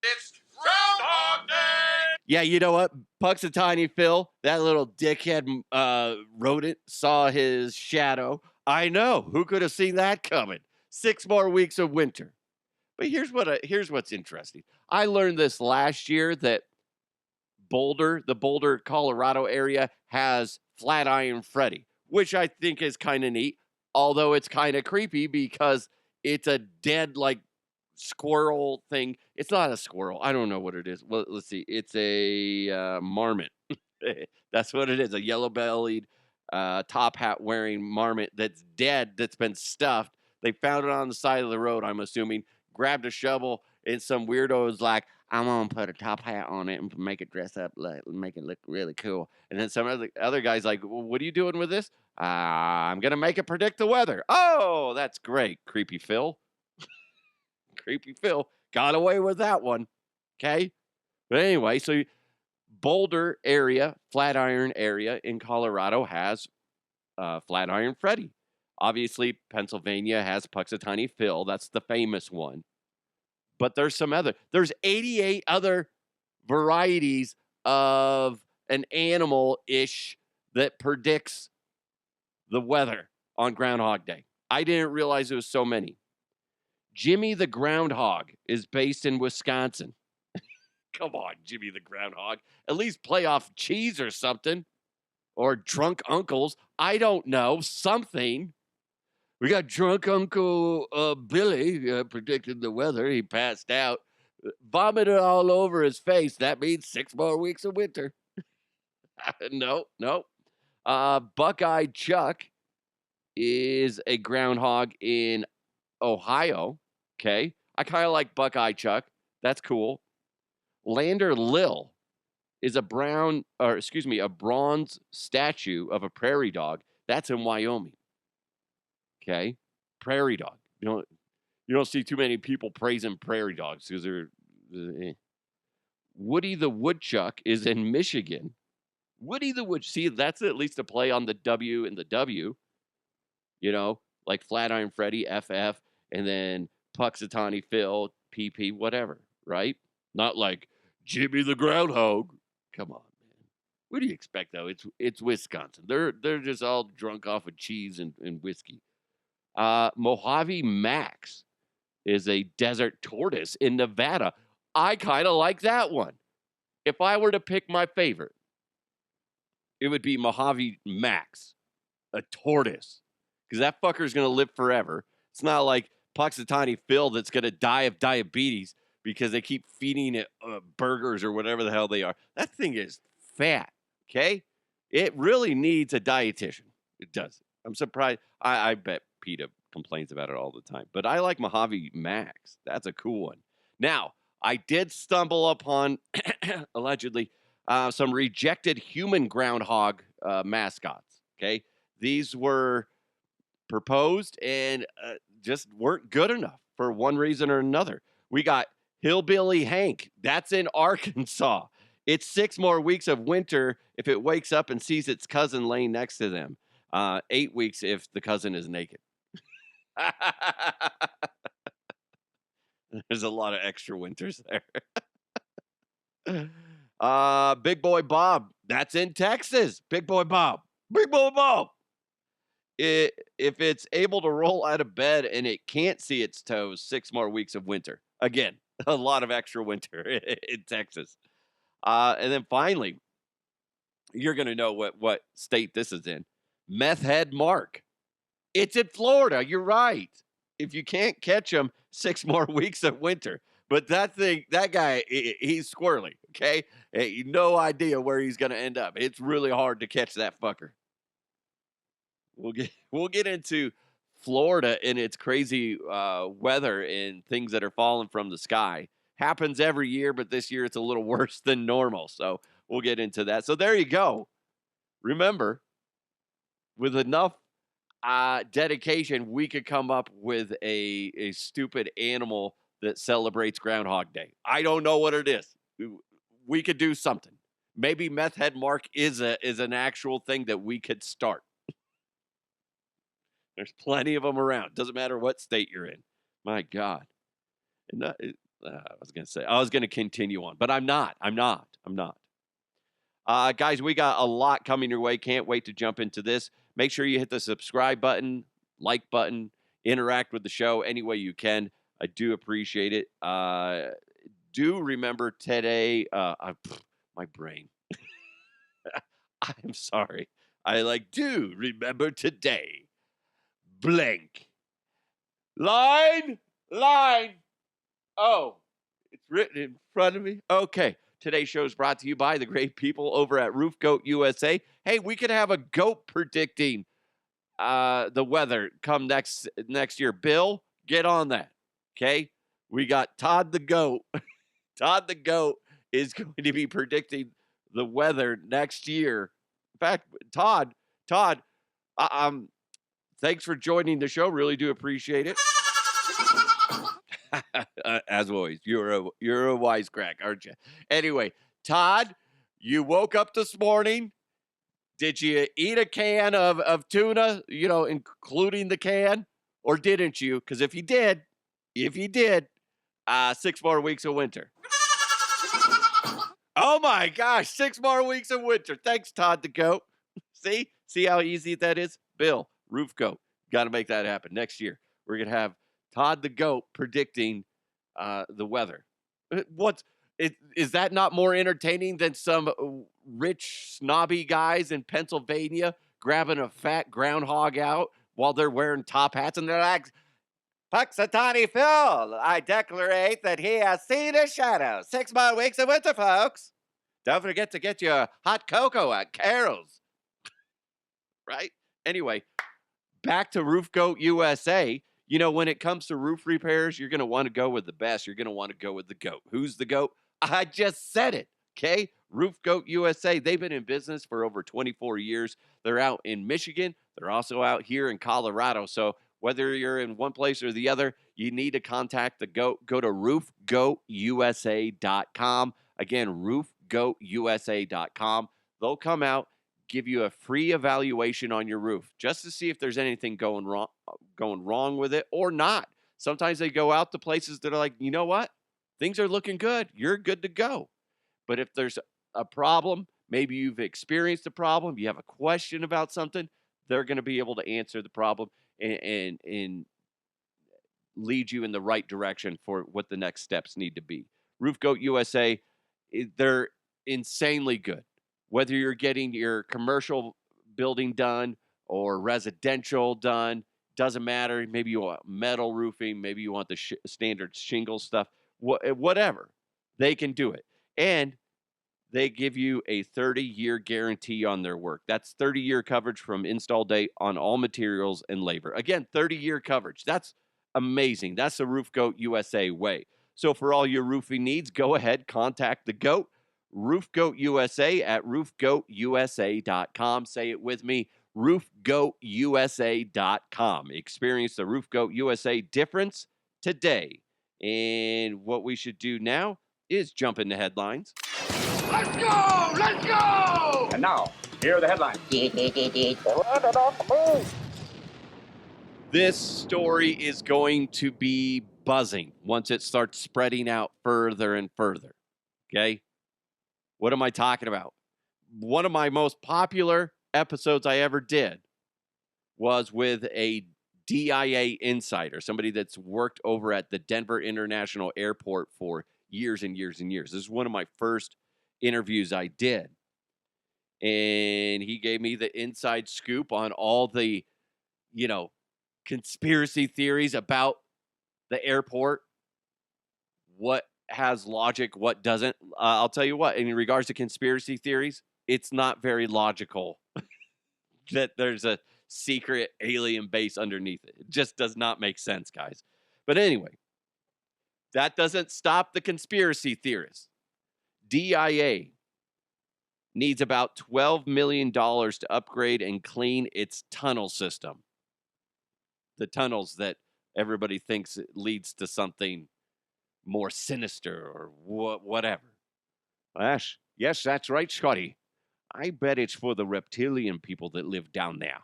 It's Groundhog Day! Yeah, you know what? Punxsutawney Phil, that little dickhead rodent, saw his shadow. I know. Who could have seen that coming? 6 more weeks of winter. But here's what's interesting. I learned this last year that the Boulder, Colorado area has Flatiron Freddy, which I think is kind of neat, although it's kind of creepy because it's a dead like squirrel thing. It's not a squirrel. I don't know what it is. Well, let's see. It's a marmot. That's what it is. A yellow-bellied, top hat wearing marmot that's dead, that's been stuffed. They found it on the side of the road, I'm assuming, grabbed a shovel, and some weirdo was like, I'm going to put a top hat on it and make it dress up, make it look really cool. And then some other guy's like, well, what are you doing with this? I'm going to make it predict the weather. Oh, that's great, Creepy Phil. Creepy Phil got away with that one. Okay. But anyway, so Boulder area, Flatiron area in Colorado has Flatiron Freddy. Obviously, Pennsylvania has Punxsutawney Phil. That's the famous one. But there's 88 other varieties of an animal-ish that predicts the weather on Groundhog Day. I didn't realize there was so many. Jimmy the Groundhog is based in Wisconsin. Come on, Jimmy the Groundhog. At least play off cheese or something. Or drunk uncles. I don't know. Something. We got drunk Uncle Billy predicted the weather. He passed out. Vomited all over his face. That means 6 more weeks of winter. No. Buckeye Chuck is a groundhog in Ohio. Okay. I kind of like Buckeye Chuck. That's cool. Lander Lil is a bronze statue of a prairie dog. That's in Wyoming. Okay. Prairie dog. You don't see too many people praising prairie dogs because they're Woody the Woodchuck is in Michigan. Woody the Wood. See, that's at least a play on the W and the W. Like Flatiron Freddy, FF, and then Punxsutawney Phil, PP, whatever, right? Not like Jimmy the Groundhog. Come on, man. What do you expect, though? It's Wisconsin. They're just all drunk off of cheese and whiskey. Mojave Max is a desert tortoise in Nevada. I kind of like that one. If I were to pick my favorite, it would be Mojave Max, a tortoise, because that fucker's going to live forever. It's not like Punxsutawney Phil that's going to die of diabetes because they keep feeding it burgers or whatever the hell they are. That thing is fat, okay? It really needs a dietitian. It does. I'm surprised. I bet PETA complains about it all the time. But I like Mojave Max. That's a cool one. Now, I did stumble upon, allegedly, some rejected human groundhog mascots, okay? These were proposed and just weren't good enough for one reason or another. We got Hillbilly Hank. That's in Arkansas. It's 6 more weeks of winter if it wakes up and sees its cousin laying next to them. 8 weeks if the cousin is naked. There's a lot of extra winters there. Big Boy Bob. That's in Texas. Big Boy Bob. Big Boy Bob. If it's able to roll out of bed and it can't see its toes, 6 more weeks of winter. Again, a lot of extra winter in Texas. And then finally, you're going to know what state this is in. Meth Head Mark. It's in Florida. You're right. If you can't catch him, 6 more weeks of winter. But that guy, he's squirrely, okay? No idea where he's going to end up. It's really hard to catch that fucker. We'll get into Florida and its crazy weather and things that are falling from the sky. Happens every year, but this year it's a little worse than normal. So we'll get into that. So there you go. Remember, with enough dedication, we could come up with a stupid animal that celebrates Groundhog Day. I don't know what it is. We could do something. Maybe Meth Head Mark is an actual thing that we could start. There's plenty of them around. Doesn't matter what state you're in. My God. And I was going to continue on, but I'm not. Guys, we got a lot coming your way. Can't wait to jump into this. Make sure you hit the subscribe button, like button, interact with the show any way you can. I do appreciate it. Do remember today, my brain. I'm sorry. Do remember today. Blank. Line. Oh, it's written in front of me. Okay. Today's show is brought to you by the great people over at Roof Goat USA. Hey, we could have a goat predicting the weather come next year. Bill, get on that. Okay? We got Todd the Goat. Todd the Goat is going to be predicting the weather next year. In fact, Todd, thanks for joining the show. Really do appreciate it. As always, you're a wisecrack, aren't you? Anyway, Todd, you woke up this morning. Did you eat a can of tuna, including the can, or didn't you? Because if you did, 6 more weeks of winter. Oh my gosh, 6 more weeks of winter. Thanks, Todd the Goat. See how easy that is? Bill, Roof Goat, got to make that happen next year. We're going to have Todd the Goat predicting the weather. Is that not more entertaining than some rich, snobby guys in Pennsylvania grabbing a fat groundhog out while they're wearing top hats and they're like, Punxsutawney Phil, I declarate that he has seen a shadow. 6 more weeks of winter, folks. Don't forget to get your hot cocoa at Carol's. Right? Anyway, back to Roof Goat USA. When it comes to roof repairs, you're going to want to go with the best. You're going to want to go with the GOAT. Who's the GOAT? I just said it, okay? Roof Goat USA. They've been in business for over 24 years. They're out in Michigan. They're also out here in Colorado. So whether you're in one place or the other, you need to contact the GOAT. Go to roofgoatusa.com. Again, roofgoatusa.com. They'll come out, give you a free evaluation on your roof just to see if there's anything going wrong with it or not. Sometimes they go out to places that are like, you know what? Things are looking good. You're good to go. But if there's a problem, maybe you've experienced a problem, you have a question about something, they're going to be able to answer the problem and lead you in the right direction for what the next steps need to be. Roof Goat USA, they're insanely good. Whether you're getting your commercial building done or residential done, doesn't matter. Maybe you want metal roofing. Maybe you want the standard shingle stuff. Whatever. They can do it. And they give you a 30-year guarantee on their work. That's 30-year coverage from install date on all materials and labor. Again, 30-year coverage. That's amazing. That's the Roof Goat USA way. So for all your roofing needs, go ahead, contact the GOAT. Roof Goat USA at roofgoatusa.com. Say it with me, roofgoatusa.com. Experience the Roof Goat USA difference today. And what we should do now is jump into headlines. Let's go! Let's go! And now, here are the headlines. This story is going to be buzzing once it starts spreading out further and further. Okay? What am I talking about? One of my most popular episodes I ever did was with a DIA insider, somebody that's worked over at the Denver International Airport for years and years and years. This is one of my first interviews I did. And he gave me the inside scoop on all the, conspiracy theories about the airport, what has logic, what doesn't. I'll tell you what, in regards to conspiracy theories, it's not very logical that there's a secret alien base underneath it. It just does not make sense, guys. But anyway, that doesn't stop the conspiracy theorists. DIA needs about $12 million to upgrade and clean its tunnel system. The tunnels that everybody thinks leads to something more sinister or whatever. Yes, that's right, Scotty. I bet it's for the reptilian people that live down there.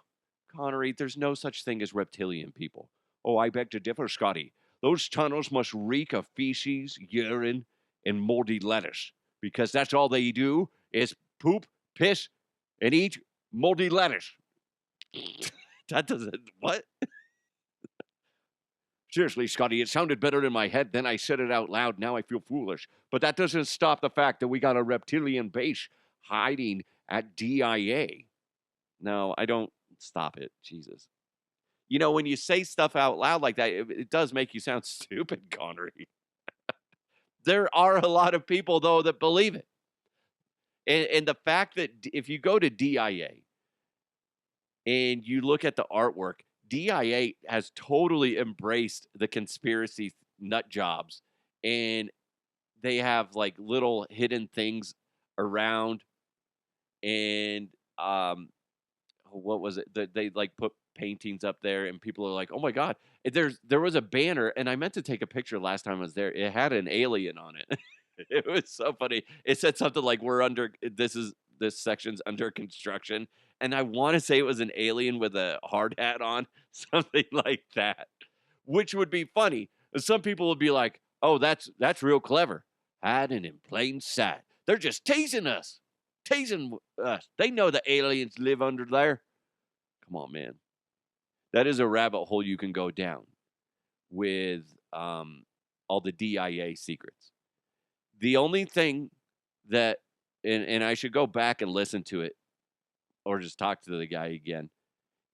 Connery, there's no such thing as reptilian people. Oh, I beg to differ, Scotty. Those tunnels must reek of feces, urine, and moldy lettuce because that's all they do is poop, piss, and eat moldy lettuce. That doesn't, what? Seriously, Scotty, it sounded better in my head. Then I said it out loud. Now I feel foolish. But that doesn't stop the fact that we got a reptilian base hiding at DIA. No, I don't. Stop it. Jesus. You know, when you say stuff out loud like that, it does make you sound stupid, Connery. There are a lot of people, though, that believe it. And the fact that if you go to DIA and you look at the artwork, DIA has totally embraced the conspiracy nut jobs. And they have like little hidden things around. And what was it? They like put paintings up there, and people are like, "Oh my god!" There was a banner, and I meant to take a picture last time I was there. It had an alien on it. It was so funny. It said something like, "We're under this section's under construction," and I want to say it was an alien with a hard hat on, something like that, which would be funny. Some people would be like, "Oh, that's real clever, hiding in plain sight. They're just teasing us." Teasing us. They know the aliens live under there. Come on, man. That is a rabbit hole you can go down with all the DIA secrets. The only thing that, and I should go back and listen to it or just talk to the guy again,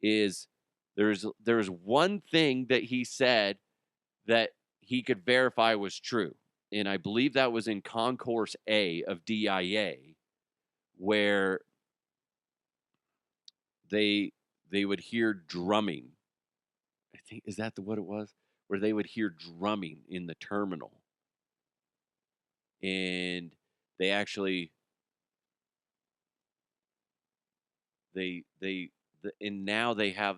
is there's one thing that he said that he could verify was true. And I believe that was in Concourse A of DIA, where they would hear drumming. I think, is that what it was? Where they would hear drumming in the terminal. And they actually and now they have,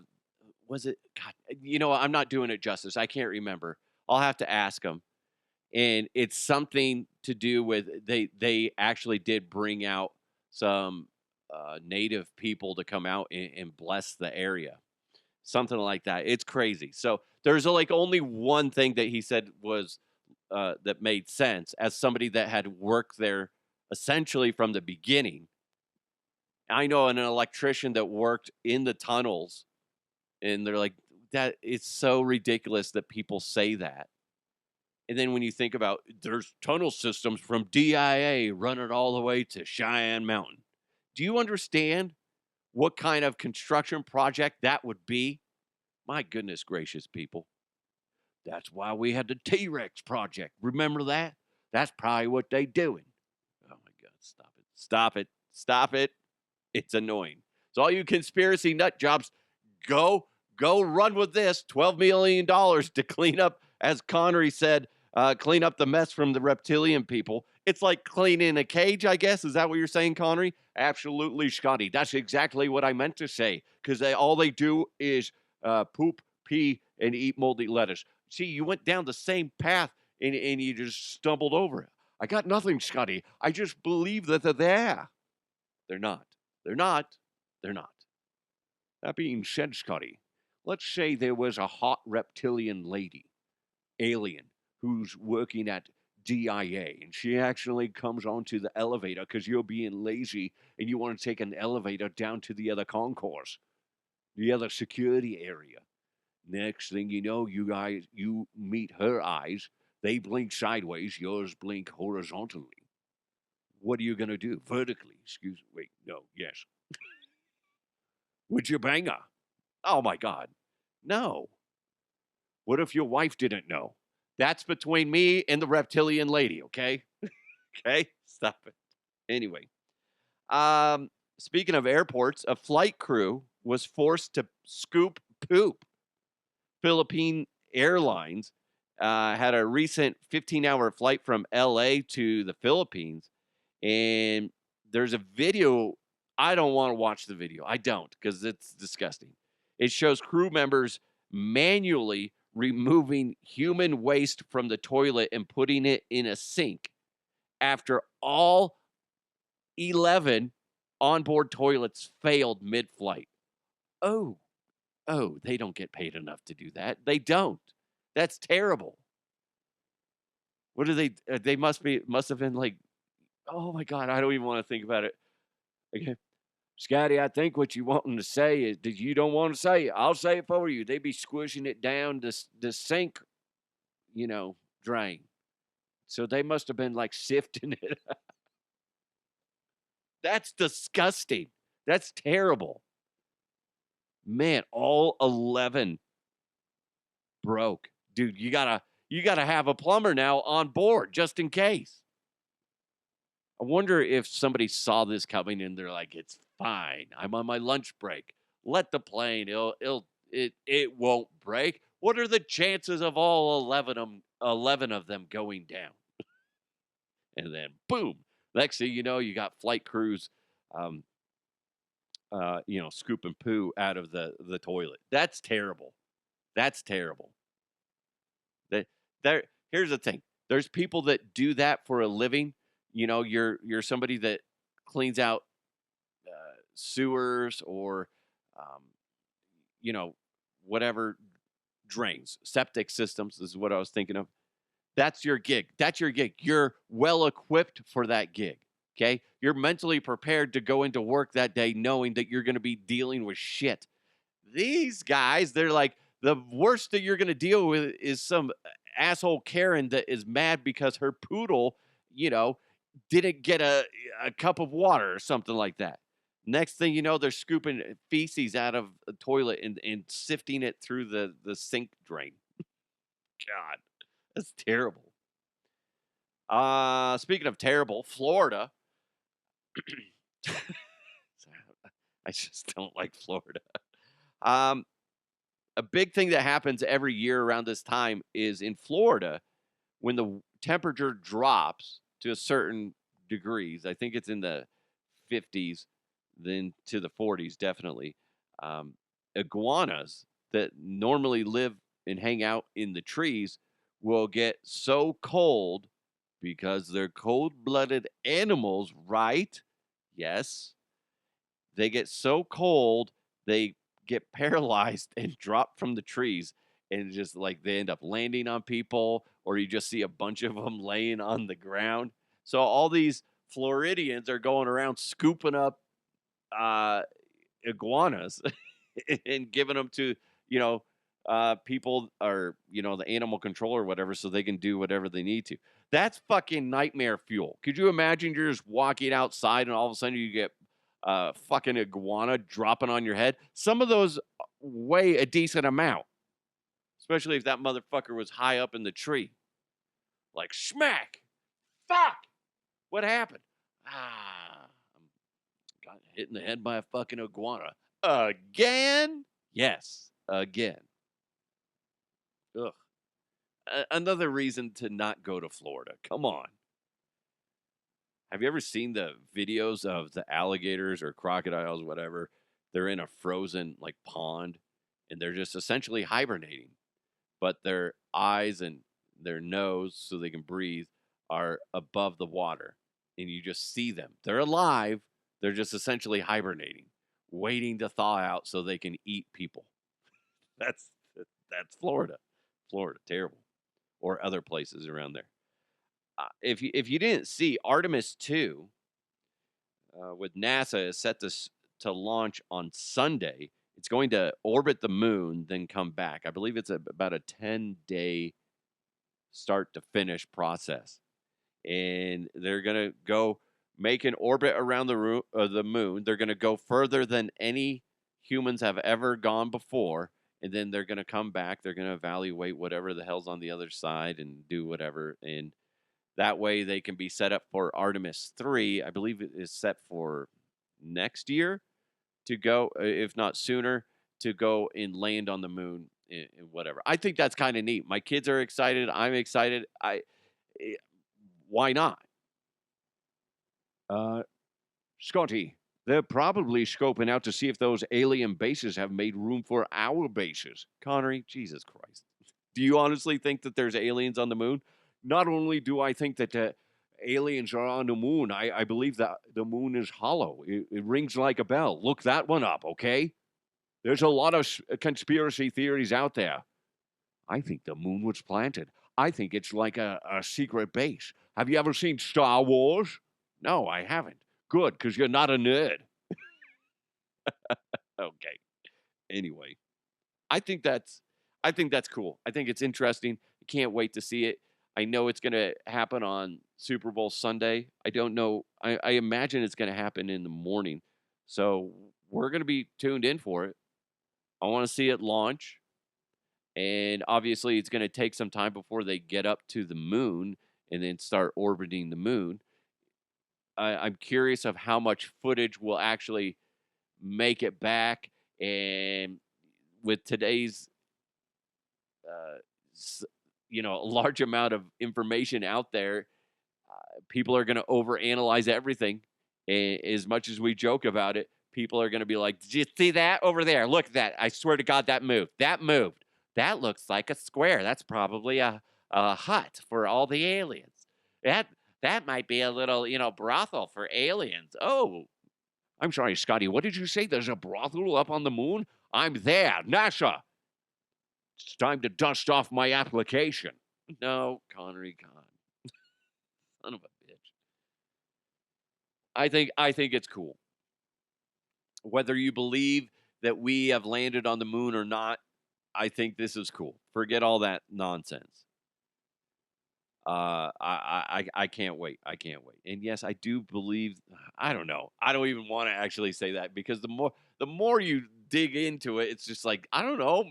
was it, God, you know, I'm not doing it justice. I can't remember. I'll have to ask them. And it's something to do with they actually did bring out some native people to come out and bless the area, something like that. It's crazy. So there's like only one thing that he said was that made sense as somebody that had worked there essentially from the beginning. I know an electrician that worked in the tunnels, and they're like, that it's so ridiculous that people say that. And then when you think about there's tunnel systems from DIA running all the way to Cheyenne Mountain. Do you understand what kind of construction project that would be? My goodness gracious, people. That's why we had the T-Rex project. Remember that? That's probably what they doing. Oh my God, stop it. Stop it. Stop it. It's annoying. So all you conspiracy nut jobs, go run with this. $12 million to clean up, as Connery said, clean up the mess from the reptilian people. It's like cleaning a cage, I guess. Is that what you're saying, Connery? Absolutely, Scotty. That's exactly what I meant to say. Because all they do is poop, pee, and eat moldy lettuce. See, you went down the same path and you just stumbled over it. I got nothing, Scotty. I just believe that they're there. They're not. They're not. They're not. That being said, Scotty, let's say there was a hot reptilian lady, alien, who's working at DIA, and she actually comes onto the elevator because you're being lazy and you want to take an elevator down to the other concourse, the other security area. Next thing you know, you meet her eyes. They blink sideways. Yours blink horizontally. What are you going to do? Vertically. Wait, no, yes. Would you bang her? Oh my God. No. What if your wife didn't know? That's between me and the reptilian lady, okay? Okay? Stop it. Anyway, speaking of airports, a flight crew was forced to scoop poop. Philippine Airlines had a recent 15-hour flight from LA to the Philippines, and there's a video. I don't want to watch the video. I don't, because it's disgusting. It shows crew members manually removing human waste from the toilet and putting it in a sink after all 11 onboard toilets failed mid-flight. Oh, they don't get paid enough to do that. They don't. That's terrible. What do they must have been like, oh my God, I don't even want to think about it. Okay. Scotty, I think what you wanting to say is that you don't want to say it. I'll say it for you. They be squishing it down the sink, you know, drain. So they must have been like sifting it. That's disgusting. That's terrible. Man, all 11 broke. Dude, you gotta have a plumber now on board just in case. I wonder if somebody saw this coming and they're like, it's fine. I'm on my lunch break. Let the plane, it won't break. What are the chances of all 11 of them going down? And then boom. Next thing you know, you got flight crews um, scooping poo out of the toilet. That's terrible. That's terrible. That there Here's the thing. There's people that do that for a living. You're somebody that cleans out sewers or um, you know, whatever drains, septic systems. This is what I was thinking of. That's your gig. That's your gig. You're well equipped for that gig. Okay. You're mentally prepared to go into work that day knowing that you're going to be dealing with shit. These guys, they're like, the worst that you're going to deal with is some asshole Karen that is mad because her poodle, you know, didn't get a cup of water or something like that. Next thing you know, they're scooping feces out of a toilet and sifting it through the sink drain. God, that's terrible. Speaking of terrible, Florida. I just don't like Florida. Um, a big thing that happens every year around this time is in Florida when the temperature drops to a certain degrees. I think it's in the 50s, then to the 40s, definitely. Um, iguanas that normally live and hang out in the trees will get so cold because they're cold blooded animals, right? Yes. They get so cold, they get paralyzed and drop from the trees. And just like they end up landing on people, or you just see a bunch of them laying on the ground. So all these Floridians are going around scooping up uh, iguanas and giving them to, you know, people or, the animal control or whatever so they can do whatever they need to. That's fucking nightmare fuel. Could you imagine you're just walking outside and all of a sudden you get fucking iguana dropping on your head? Some of those weigh a decent amount, especially if that motherfucker was high up in the tree. Like, smack! Fuck! What happened? Got hit in the head by a fucking iguana. Again? Yes, again. Ugh. Another reason to not go to Florida. Come on. Have you ever seen the videos of the alligators or crocodiles, whatever? They're in a frozen like pond and they're just essentially hibernating, but their eyes and their nose, so they can breathe, are above the water. And you just see them. They're alive. They're just essentially hibernating, waiting to thaw out so they can eat people. That's that's Florida. Florida, terrible. Or other places around there. If you didn't see, Artemis II with NASA is set to launch on Sunday. It's going to orbit the moon, then come back. I believe it's about a 10-day start to finish process. And they're going to go make an orbit around the moon. They're going to go further than any humans have ever gone before. And then they're going to come back. They're going to evaluate whatever the hell's on the other side and do whatever. And that way they can be set up for Artemis 3. I believe it is set for next year to go, if not sooner, to go and land on the moon and whatever. I think that's kind of neat. My kids are excited. I'm excited. Why not? Scotty, they're probably scoping out to see if those alien bases have made room for our bases. Connery, Jesus Christ. Do you honestly think that there's aliens on the moon? Not only do I think that aliens are on the moon, I believe that the moon is hollow. It rings like a bell. Look that one up, okay? There's a lot of conspiracy theories out there. I think the moon was planted. I think it's like a secret base. Have you ever seen Star Wars? No, I haven't. Good, because you're not a nerd. Okay. Anyway, I think that's I think that's cool. I think it's interesting. I can't wait to see it. I know it's gonna happen on Super Bowl Sunday. I don't know. I imagine it's gonna happen in the morning. So we're gonna be tuned in for it. I want to see it launch. And obviously it's gonna take some time before they get up to the moon and then start orbiting the moon. I'm curious of how much footage will actually make it back. And with today's uh, s- a large amount of information out there, people are going to overanalyze everything. As much as we joke about it, people are going to be like, "Did you see that over there? Look at that! I swear to God, that moved. That moved. That looks like a square. That's probably a hut for all the aliens. That that might be a little, brothel for aliens. Oh, I'm sorry, Scotty. What did you say? There's a brothel up on the moon? I'm there, NASA. It's time to dust off my application. No, Connery, God, son of a bitch. I think it's cool. Whether you believe that we have landed on the moon or not, I think this is cool. Forget all that nonsense. I can't wait. I can't wait. And yes, I do believe. I don't know. I don't even want to actually say that because the more you dig into it, it's just like I don't know.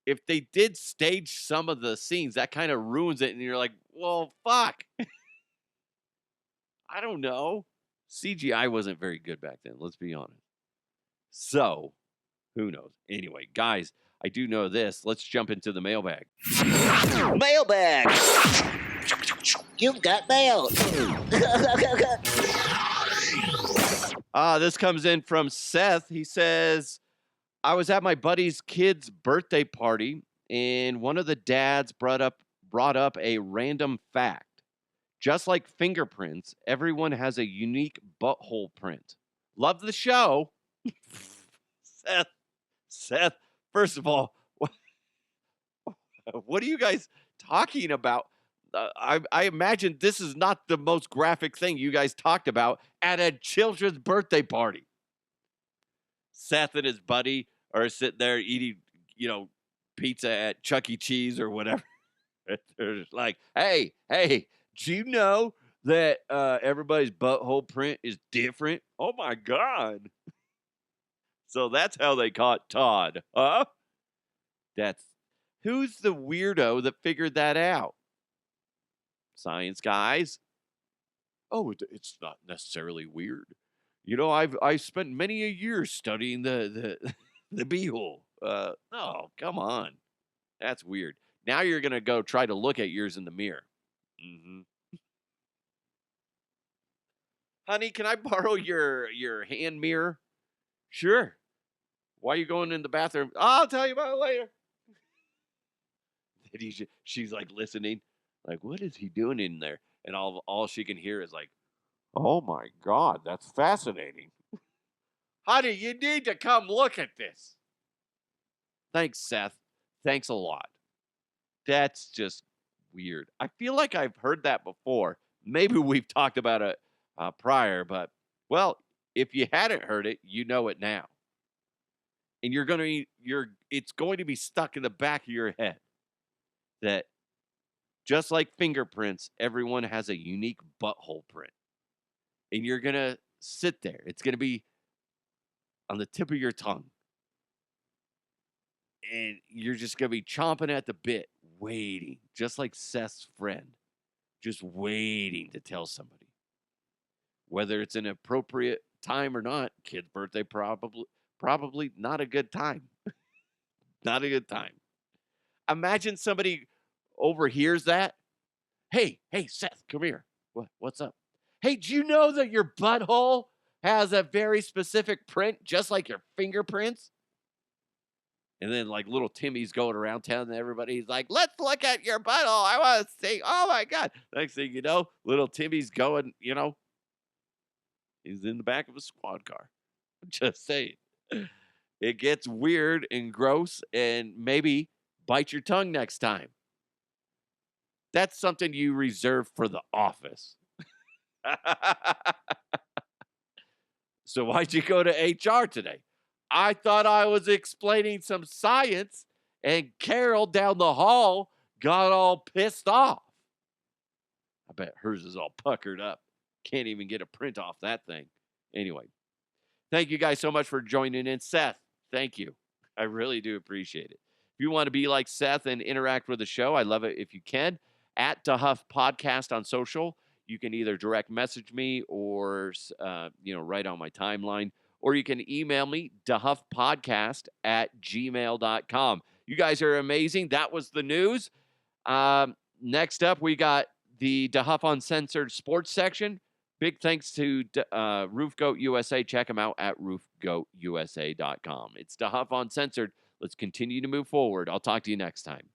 If they did stage some of the scenes, that kind of ruins it, and you're like, well, fuck. I don't know. CGI wasn't very good back then. Let's be honest. So who knows? Anyway, guys, I do know this. Let's jump into the mailbag. Mailbag. You've got mail. This comes in from Seth. He says, I was at my buddy's kid's birthday party, and one of the dads brought up a random fact. Just like fingerprints, everyone has a unique butthole print. Love the show. Seth, first of all, what are you guys talking about? I imagine this is not the most graphic thing you guys talked about at a children's birthday party. Seth and his buddy are sitting there eating, pizza at Chuck E. Cheese or whatever. They're just like, hey, do you know that everybody's butthole print is different? Oh my God. So that's how they caught Todd, huh? That's who's the weirdo that figured that out? Science guys. Oh, it's not necessarily weird. I spent many a year studying the the beehole. No, come on, that's weird. Now you're gonna go try to look at yours in the mirror. hmm Honey, can I borrow your hand mirror? Sure. Why are you going in the bathroom? I'll tell you about it later. And she's like listening, like, what is he doing in there? And all she can hear is like, oh my God, that's fascinating. Honey, you need to come look at this. Thanks, Seth. Thanks a lot. That's just weird. I feel like I've heard that before. Maybe we've talked about it prior, but well, if you hadn't heard it, you know it now, and it's going to be stuck in the back of your head that just like fingerprints, everyone has a unique butthole print, and you're gonna sit there. It's gonna be on the tip of your tongue, and you're just gonna be chomping at the bit, waiting, just like Seth's friend, just waiting to tell somebody. Whether it's an appropriate time or not, kid's birthday probably not a good time. Not a good time. Imagine somebody overhears that. Hey, Seth, come here. What's up? Hey, do you know that your butthole has a very specific print, just like your fingerprints? And then like little Timmy's going around telling everybody, he's like, let's look at your butthole. I want to see. Oh my God. Next thing you know, little Timmy's going, he's in the back of a squad car. Just saying. It gets weird and gross, and maybe Bite your tongue next time. That's something you reserve for the office. So why'd you go to HR today? I thought I was explaining some science, and Carol down the hall got all pissed off. I bet hers is all puckered up. Can't even get a print off that thing. Anyway, thank you guys so much for joining in. Seth, thank you. I really do appreciate it. If you want to be like Seth and interact with the show, I love it if you can. At DeHuff Podcast on social. You can either direct message me or, write on my timeline, or you can email me, dehuffpodcast@gmail.com. You guys are amazing. That was the news. Next up, we got the DeHuff Uncensored Sports section. Big thanks to Roof Goat USA. Check them out at roofgoatusa.com. It's DeHuff Uncensored. Let's continue to move forward. I'll talk to you next time.